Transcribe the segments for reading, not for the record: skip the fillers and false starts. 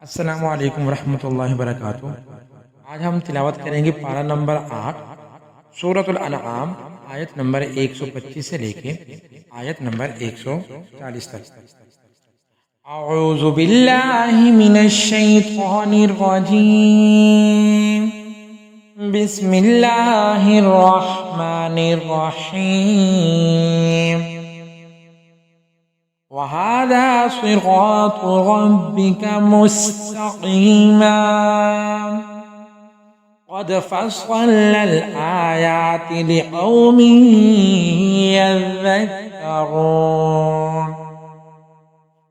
अस्सलामु अलैकुम रहमतुल्लाहि व बरकातुहू। आज हम तिलावत करेंगे पारा नंबर 8 सूरतुल अनआम आयत नंबर 125 से लेके आयत नंबर 140 तक। अऊज़ु बिल्लाहि मिनश शैतानिर रजीम। बिस्मिल्लाहिर रहमानिर रहीम। वहादा सिरातु रब्बिका मुस्तक़ीमा क़द फ़स्सलनल आयाति लिक़ौमिन यज़्ज़क्करून।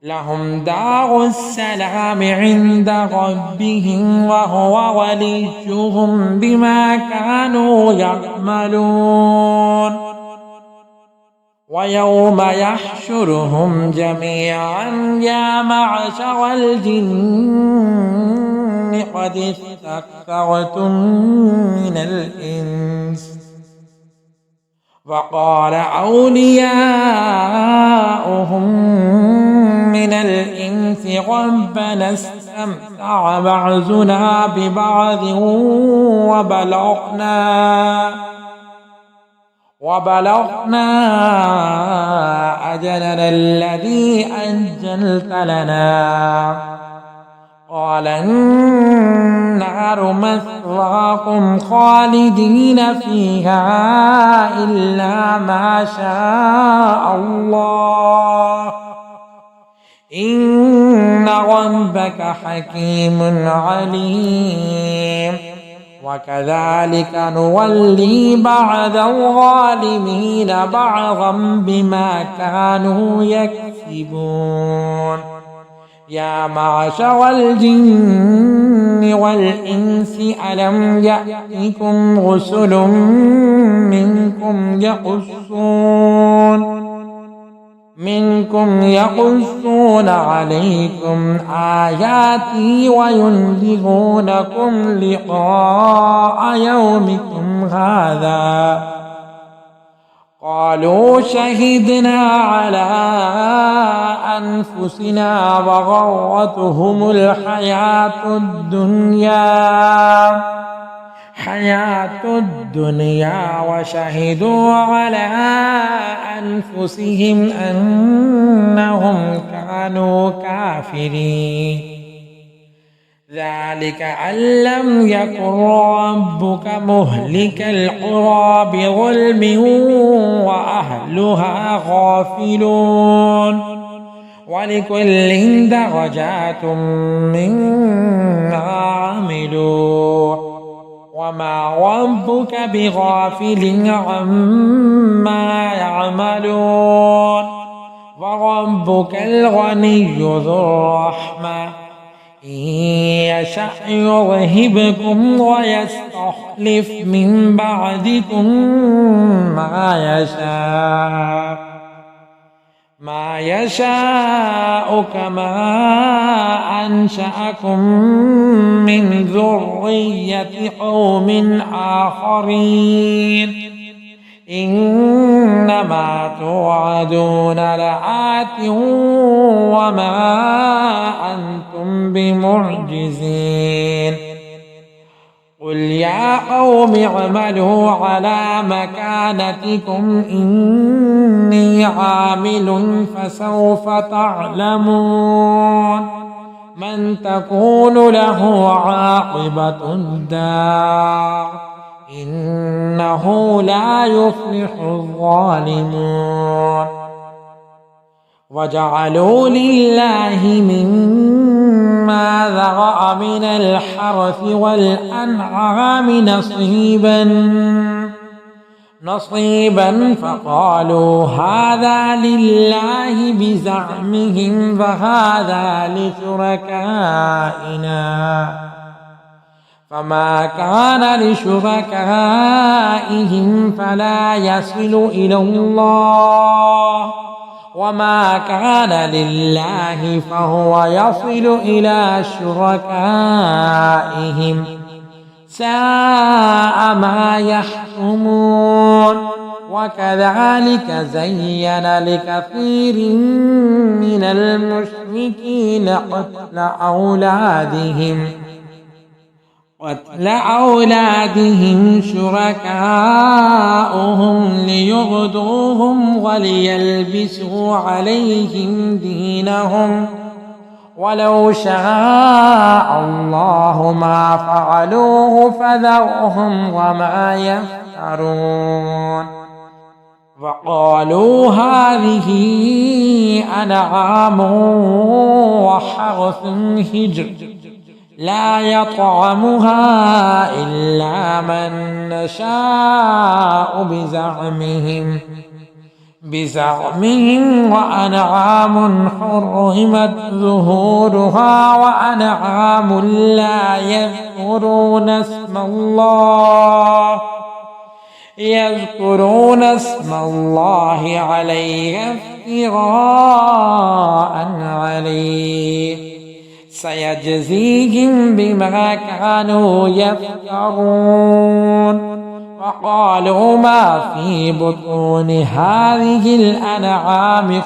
लहुम दारुस्सलाम इन्द रब्बिहिम व हुवा वलिय्युहुम बिमा कानू यअमलून। वयौम यहशुरुहुम जमीअन या मअशरल जिन्नि क़द इस्तक्बरतुम मिनल इंस वक़ाल औलियाउहुम मिनल इंसि रब्बना इस्तमतअ बअज़ुना बिबअज़िन वबलगना अजलना الذي أجلت لنا قال النار مثواكم خالدين فيها إلا ما شاء الله إن ربك حكيم عليم وكذلك نولي بعض الظالمين بعضا بما كانوا يكسبون. يا معشر الجن والإنس ألم يأتكم رسل منكم يقصون عليكم آياتي وينذرونكم لقاء يومكم هذا قالوا شهدنا على أنفسنا وغرتهم الحياة الدنيا وشهدوا على أنفسهم أنهم كانوا كافرين. ذلك أن لم يكن ربك مهلك القرى بظلم وأهلها غافلون ولكل درجات مما عملوا وما ربك بغافل عما يعملون. وربك الغني ذو الرحمة إن يشأ يذهبكم ويستخلف من بعدكم ما يشاء كما أنشأكم من ذرية قوم آخرين. إنما توعدون لآت وما أنتم بمعجزين. قل يا قوم اعملوا على مكانتكم إني عامل فسوف تعلمون من تكون له عاقبة الدار إنه لا يفلح الظالمون. وجعلوا لله مما ذرأ من الحرث والأنعام نصيبا فقالوا هذا لله بزعمهم وهذا لشركائنا فما كان لشركائهم فلا يصل إلى الله وما كان لله فهو يصل إلى شركائهم ساء ما يحكمون. وكذلك زين لكثير من المشركين قتل أولادهم شركاؤهم ليغدوهم وليلبسوا عليهم دينهم ولو شاء الله ما فعلوه فذرهم وما يفترون. وقالوا هذه أنعام وحرث حجر لا يطعمها إلا من نشاء بزعمهم وأنعام حرمت ظهورها وأنعام لا يذكرون اسم الله عليها افتراء عليه سيجزيهم بما كانوا يفترون. وقالوا ما في بطون هذه الأنعام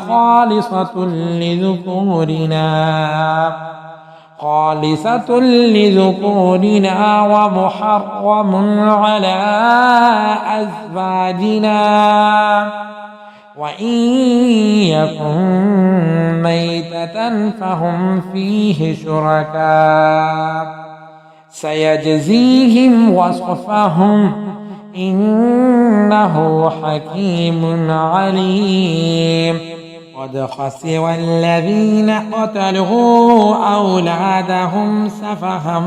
خالصة لذكورنا ومحرم على أزواجنا وإن يكن ميتة فهم فيه شركاء سيجزيهم وصفهم إنه حكيم عليم. قد خسر الذين قتلوا أولادهم سفها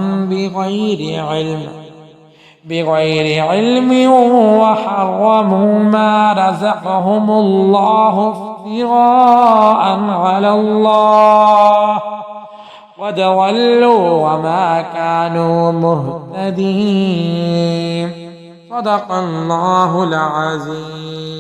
بغير علم وحرموا ما رزقهم الله افتراء على الله قد ضلوا وما كانوا مهتدين. صدق الله العظيم.